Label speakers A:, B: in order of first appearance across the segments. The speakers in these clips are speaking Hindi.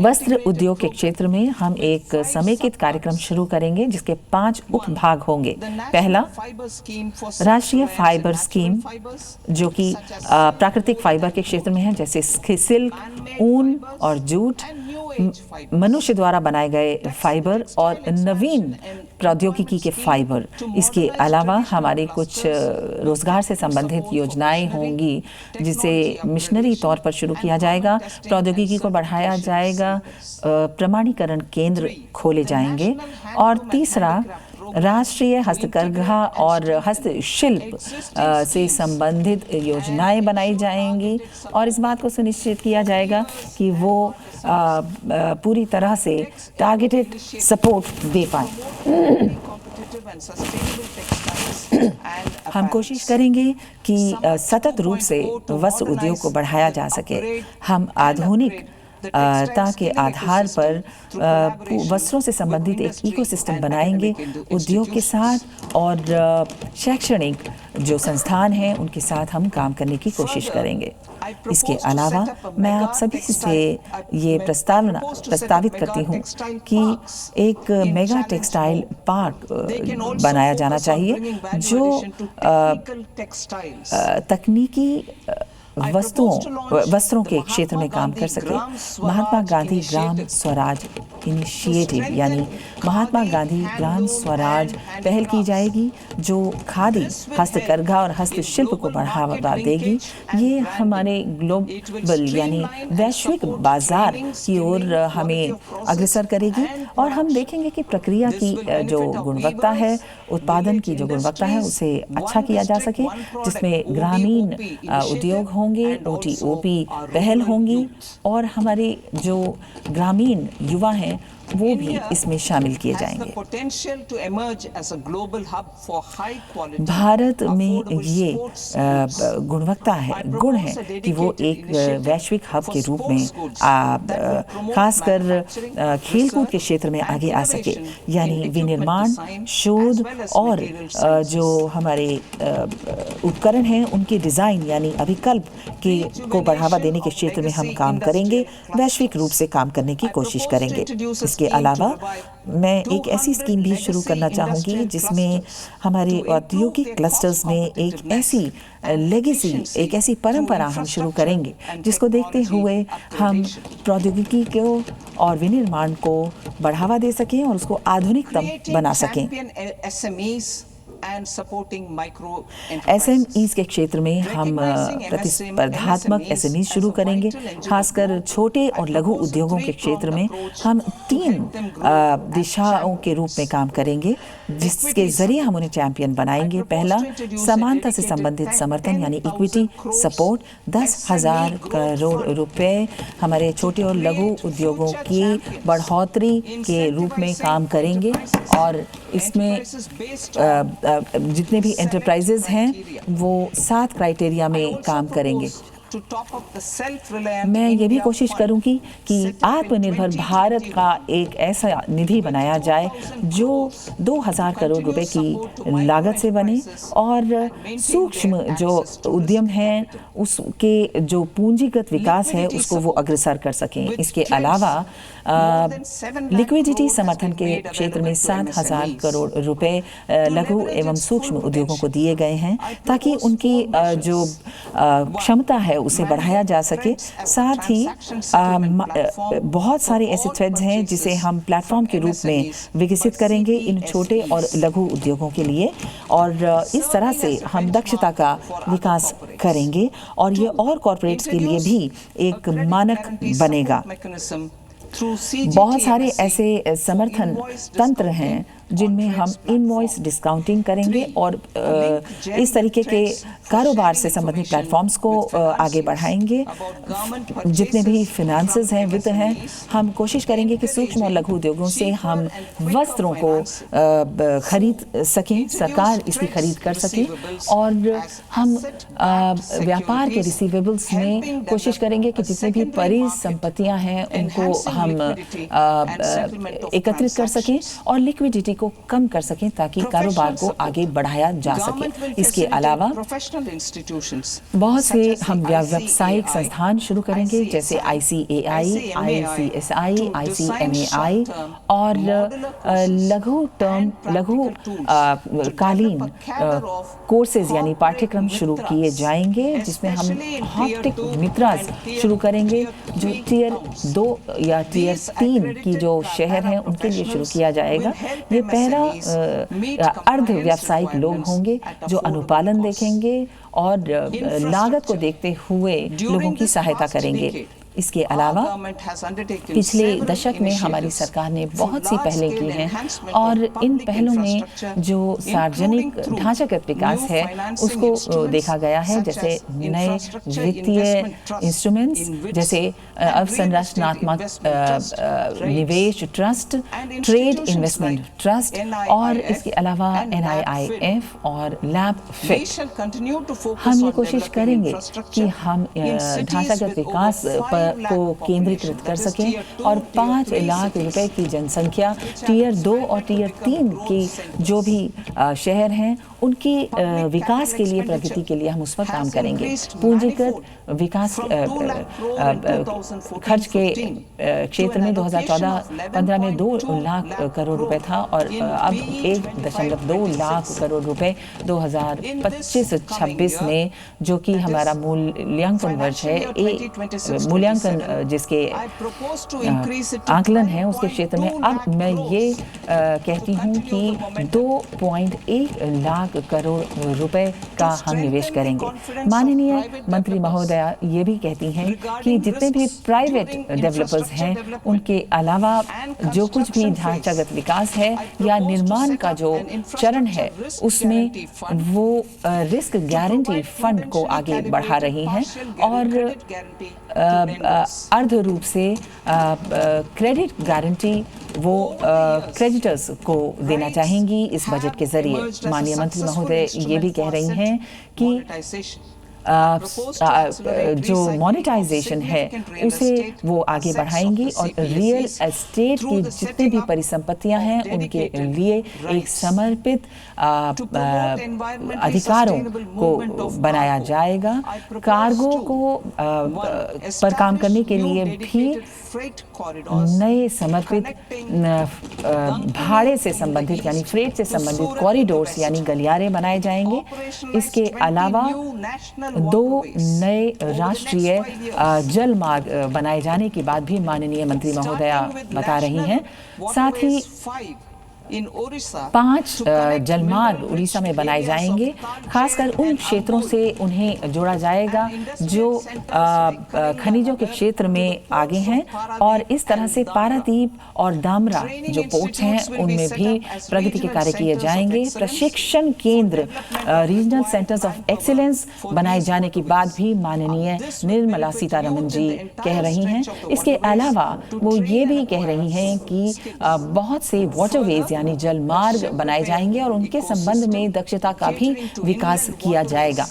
A: वस्त्र उद्योग के क्षेत्र में हम एक समेकित कार्यक्रम शुरू करेंगे जिसके 5 उपभाग होंगे। पहला, राष्ट्रीय फाइबर स्कीम, जो कि प्राकृतिक फाइबर के क्षेत्र में है, जैसे सिल्क, ऊन और जूट, मनुष्य द्वारा बनाए गए फाइबर और नवीन प्रौद्योगिकी के फाइबर। इसके अलावा हमारे कुछ रोजगार से संबंधित योजनाएं होंगी जिसे मिशनरी तौर पर शुरू किया जाएगा, प्रौद्योगिकी को बढ़ाया जाएगा, प्रमाणीकरण केंद्र खोले जाएंगे। और तीसरा, राष्ट्रीय हस्तकरघा और हस्तशिल्प से संबंधित योजनाएं बनाई जाएंगी और इस बात को सुनिश्चित किया जाएगा कि वो पूरी तरह से टारगेटेड सपोर्ट दे पाए। हम कोशिश करेंगे कि सतत रूप से वस्त्र उद्योग को बढ़ाया जा सके। हम आधुनिक के आधार पर वस्त्रों से संबंधित एक इकोसिस्टम बनाएंगे उद्योग के साथ, और शैक्षणिक जो संस्थान हैं उनके साथ हम काम करने की कोशिश करेंगे। इसके अलावा मैं आप सभी से ये प्रस्तावित करती हूँ कि एक मेगा टेक्सटाइल पार्क बनाया जाना चाहिए जो तकनीकी वस्त्रों के क्षेत्र में काम कर सके। महात्मा गांधी ग्राम स्वराज इनिशिएटिव, यानी महात्मा गांधी ग्राम स्वराज पहल की जाएगी जो खादी, हस्तकरघा और हस्तशिल्प को बढ़ावा देगी। ये हमारे ग्लोबल यानी वैश्विक बाजार की ओर हमें अग्रसर करेगी और हम देखेंगे कि प्रक्रिया की जो गुणवत्ता है, उत्पादन की जो गुणवत्ता है, उसे अच्छा किया जा सके, जिसमें ग्रामीण उद्योग होंगे, OTOP पहल होंगी और हमारे जो ग्रामीण युवा हैं वो भी इसमें शामिल किए जाएंगे। भारत में ये गुण है कि वो एक वैश्विक हब के रूप में खासकर खेलकूद के क्षेत्र में आगे आ सके, यानी विनिर्माण, शोध और जो हमारे उपकरण हैं उनके डिज़ाइन यानी अभिकल्प को बढ़ावा देने के क्षेत्र में हम काम करेंगे, वैश्विक रूप से काम करने की कोशिश करेंगे। इसके अलावा मैं एक ऐसी स्कीम भी शुरू करना चाहूँगी जिसमें हमारे औद्योगिक क्लस्टर्स में एक ऐसी लेगेसी, एक ऐसी परंपरा हम शुरू करेंगे जिसको देखते हुए हम प्रौद्योगिकी को और विनिर्माण को बढ़ावा दे सकें और उसको आधुनिकतम बना सकें। SMEs के क्षेत्र में हम प्रतिस्पर्धात्मक SMEs शुरू करेंगे, खासकर छोटे और लघु उद्योगों के क्षेत्र में हम 3 दिशाओं के रूप में काम करेंगे जिसके जरिए हम उन्हें चैंपियन बनाएंगे। पहला, समानता से संबंधित समर्थन यानी इक्विटी सपोर्ट, 10,000 करोड़ रुपए हमारे छोटे और लघु उद्योगों की बढ़ोतरी के रूप में काम करेंगे और इसमें जितने भी एंटरप्राइजेज हैं वो 7 क्राइटेरिया में काम करेंगे। मैं ये भी कोशिश करूंगी कि आत्मनिर्भर भारत का एक ऐसा निधि बनाया जाए जो 2,000 करोड़ रुपए की लागत से बने और सूक्ष्म जो उद्यम हैं उसके जो पूंजीगत विकास है उसको वो अग्रसर कर सकें। इसके अलावा लिक्विडिटी समर्थन के क्षेत्र में 7,000 करोड़ रुपए लघु एवं सूक्ष्म उद्योगों को दिए गए हैं ताकि उनकी जो क्षमता है उसे बढ़ाया जा सके। साथ ही बहुत सारे ऐसे थ्रेड्स हैं जिसे हम प्लेटफॉर्म के रूप में विकसित करेंगे इन छोटे और लघु उद्योगों के लिए और इस तरह से हम दक्षता का विकास करेंगे और ये और कॉर्पोरेट्स के लिए भी एक मानक बनेगा। बहुत सारे ऐसे समर्थन तंत्र हैं जिनमें हम इनवॉइस डिस्काउंटिंग करेंगे और इस तरीके के कारोबार से संबंधित प्लेटफॉर्म्स को आगे बढ़ाएंगे। जितने भी फिनेंसेस हैं, वित्त हैं, हम कोशिश करेंगे कि सूक्ष्म और लघु उद्योगों से हम वस्त्रों को खरीद सकें, सरकार इसकी खरीद कर सके और हम व्यापार के रिसीवेबल्स में कोशिश करेंगे कि जितनी भी परिसंपत्तियां हैं उनको हम एकत्रित कर सकें और लिक्विडिटी रिस्किबिलिटी को कम कर सकें ताकि कारोबार को आगे बढ़ाया जा सके। इसके अलावा बहुत से हम व्यावसायिक संस्थान शुरू करेंगे जैसे ICAI, ICSI, ICMAI और लघु कालीन कोर्सेज यानी पाठ्यक्रम शुरू किए जाएंगे, जिसमें हम हॉप्टिक मित्रास शुरू करेंगे जो टियर 2 या टियर 3 की जो शहर हैं उनके लिए शुरू किया जाएगा। ये पहला अर्ध व्यावसायिक लोग होंगे जो अनुपालन देखेंगे और लागत को देखते हुए लोगों की सहायता करेंगे। इसके अलावा पिछले दशक में हमारी सरकार ने बहुत सी पहलें की हैं और इन पहलों में जो सार्वजनिक ढांचागत विकास है उसको देखा गया है, जैसे नए वित्तीय इंस्ट्रूमेंट्स जैसे अवसंरचनात्मक निवेश ट्रस्ट, ट्रेड इन्वेस्टमेंट ट्रस्ट और इसके अलावा NIIF और LAB-FIT। हम ये कोशिश करेंगे कि हम ढांचागत विकास को केंद्रीकृत कर सकें और 5 लाख रुपए की जनसंख्या टियर 2 और टियर 3 की जो भी शहर हैं उनकी विकास के लिए, प्रगति के लिए हम उस पर काम करेंगे। पूंजीगत विकास खर्च के क्षेत्र में 2014-15 में 2 लाख करोड़ रुपए था और अब 1.2 लाख करोड़ रुपए 2025-26 में, जो कि हमारा मूल्यांकन वर्ष है, मूल्यांकन जिसके आकलन है उसके क्षेत्र में अब मैं ये कहती हूँ कि 2.1 लाख करोड़ रुपए का हम निवेश करेंगे। माननीय मंत्री महोदया ये भी कहती हैं कि जितने भी प्राइवेट डेवलपर्स हैं उनके अलावा जो कुछ भी ढांचागत विकास है या निर्माण का जो चरण है उसमें वो रिस्क गारंटी फंड को आगे बढ़ा रही हैं और अर्ध रूप से क्रेडिट गारंटी वो क्रेडिटर्स को देना चाहेंगी इस बजट के जरिए। माननीय मंत्री महोदय ये भी कह रही हैं कि जो मोनेटाइजेशन है उसे वो आगे बढ़ाएंगी और रियल एस्टेट की जितनी भी परिसंपत्तियां हैं उनके लिए एक समर्पित अधिकारों को बनाया जाएगा। कार्गो को पर काम करने के लिए भी नए समर्पित भाड़े से संबंधित यानी फ्रेट से संबंधित कॉरिडोर्स यानी गलियारे बनाए जाएंगे। इसके अलावा 2 नए राष्ट्रीय जल मार्ग बनाए जाने की बात भी माननीय मंत्री महोदया बता रही हैं। साथ ही 5 जलमार्ग उड़ीसा में बनाए जाएंगे, खासकर उन क्षेत्रों से उन्हें जोड़ा जाएगा जो खनिजों के क्षेत्र में आगे हैं और इस तरह से पारादीप और दामरा जो पोर्ट्स हैं उनमें भी प्रगति के कार्य किए जाएंगे। प्रशिक्षण केंद्र रीजनल सेंटर्स ऑफ एक्सीलेंस बनाए जाने की बात भी माननीय निर्मला सीतारमण जी कह रही हैं। इसके अलावा वो ये भी कह रही हैं कि बहुत से वाटरवेज यानी जल मार्ग बनाए जाएंगे और उनके संबंध में दक्षता का भी विकास किया जाएगा।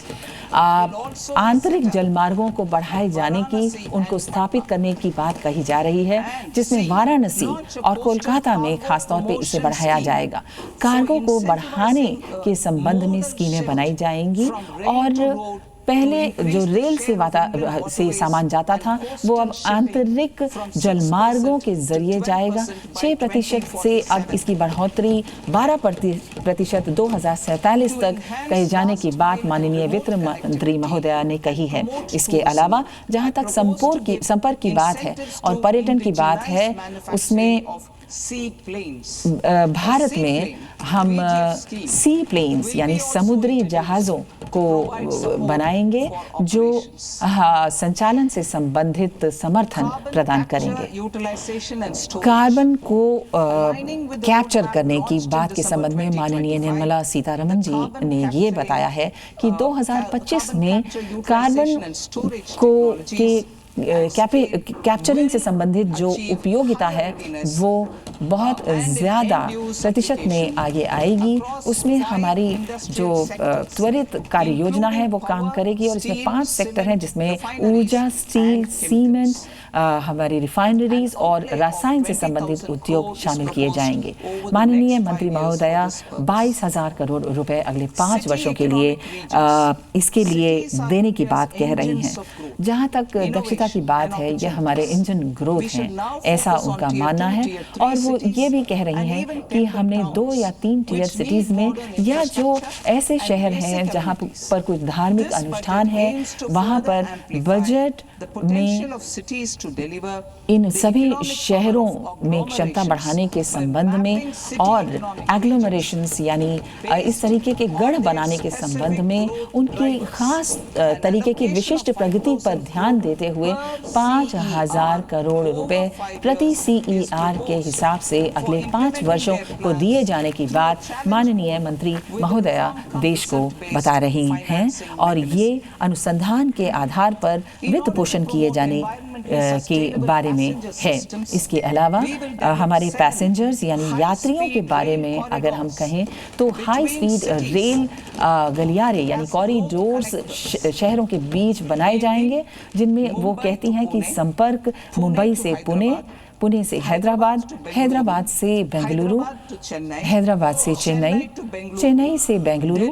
A: आंतरिक जल मार्गों को बढ़ाए जाने की, उनको स्थापित करने की बात कही जा रही है, जिसमें वाराणसी और कोलकाता में खासतौर पे इसे बढ़ाया जाएगा। कार्गो को बढ़ाने के संबंध में स्कीमें बनाई जाएंगी और पहले जो रेल से सामान जाता था वो अब आंतरिक जलमार्गों के जरिए जाएगा। 6% से अब इसकी बढ़ोतरी 12% 2047 तक कहे जाने की बात माननीय वित्त मंत्री महोदया ने कही है। इसके अलावा जहां तक संपर्क की बात है और पर्यटन की बात है उसमें भारत में हम सी प्लेन्स यानी समुद्री जहाज़ों को बनाएंगे जो संचालन से संबंधित समर्थन प्रदान करेंगे। कार्बन को कैप्चर करने की बात के संबंध में माननीय निर्मला सीतारमण जी ने ये बताया है कि 2025 में कार्बन को कैप्चरिंग से संबंधित जो उपयोगिता है वो बहुत ज़्यादा प्रतिशत में आगे आएगी। उसमें हमारी जो त्वरित कार्य योजना है वो काम करेगी और इसमें 5 सेक्टर हैं जिसमें ऊर्जा, स्टील, सीमेंट, हमारी रिफाइनरीज और रसायन से संबंधित उद्योग शामिल किए जाएंगे। माननीय मंत्री महोदया 22,000 करोड़ रुपए अगले 5 वर्षों के लिए इसके लिए देने की बात कह रही हैं। जहां तक दक्षता की बात है, यह हमारे इंजन ग्रोथ हैं, ऐसा उनका मानना है। और वो ये भी कह रही हैं कि हमने 2 या 3 टियर सिटीज़ में या जो ऐसे शहर हैं जहां पर कुछ धार्मिक अनुष्ठान है, वहां पर बजट में इन सभी शहरों में क्षमता बढ़ाने के संबंध में और एग्लोमरेशंस यानी इस तरीके के गढ़ बनाने के संबंध में उनकी खास तरीके की विशिष्ट प्रगति पर ध्यान देते हुए 5,000 करोड़ रुपए प्रति CER के हिसाब से अगले 5 वर्षों को दिए जाने की बात माननीय मंत्री महोदया देश को बता रही हैं। और ये अनुसंधान के आधार पर वित्त पोषण किए जाने के बारे में है। इसके अलावा हमारे पैसेंजर्स यानी यात्रियों के बारे में अगर हम कहें तो हाई स्पीड रेल गलियारे यानी कॉरिडोर्स शहरों के बीच बनाए जाएंगे, जिनमें वो कहती हैं कि संपर्क मुंबई से पुणे, पुणे से हैदराबाद, हैदराबाद से बेंगलुरु, हैदराबाद से चेन्नई, चेन्नई से बेंगलुरु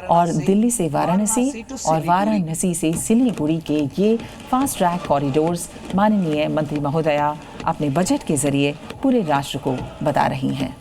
A: और दिल्ली से वाराणसी और वाराणसी से सिलीगुड़ी के ये फास्ट ट्रैक कॉरिडोर्स माननीय मंत्री महोदया अपने बजट के जरिए पूरे राष्ट्र को बता रही हैं।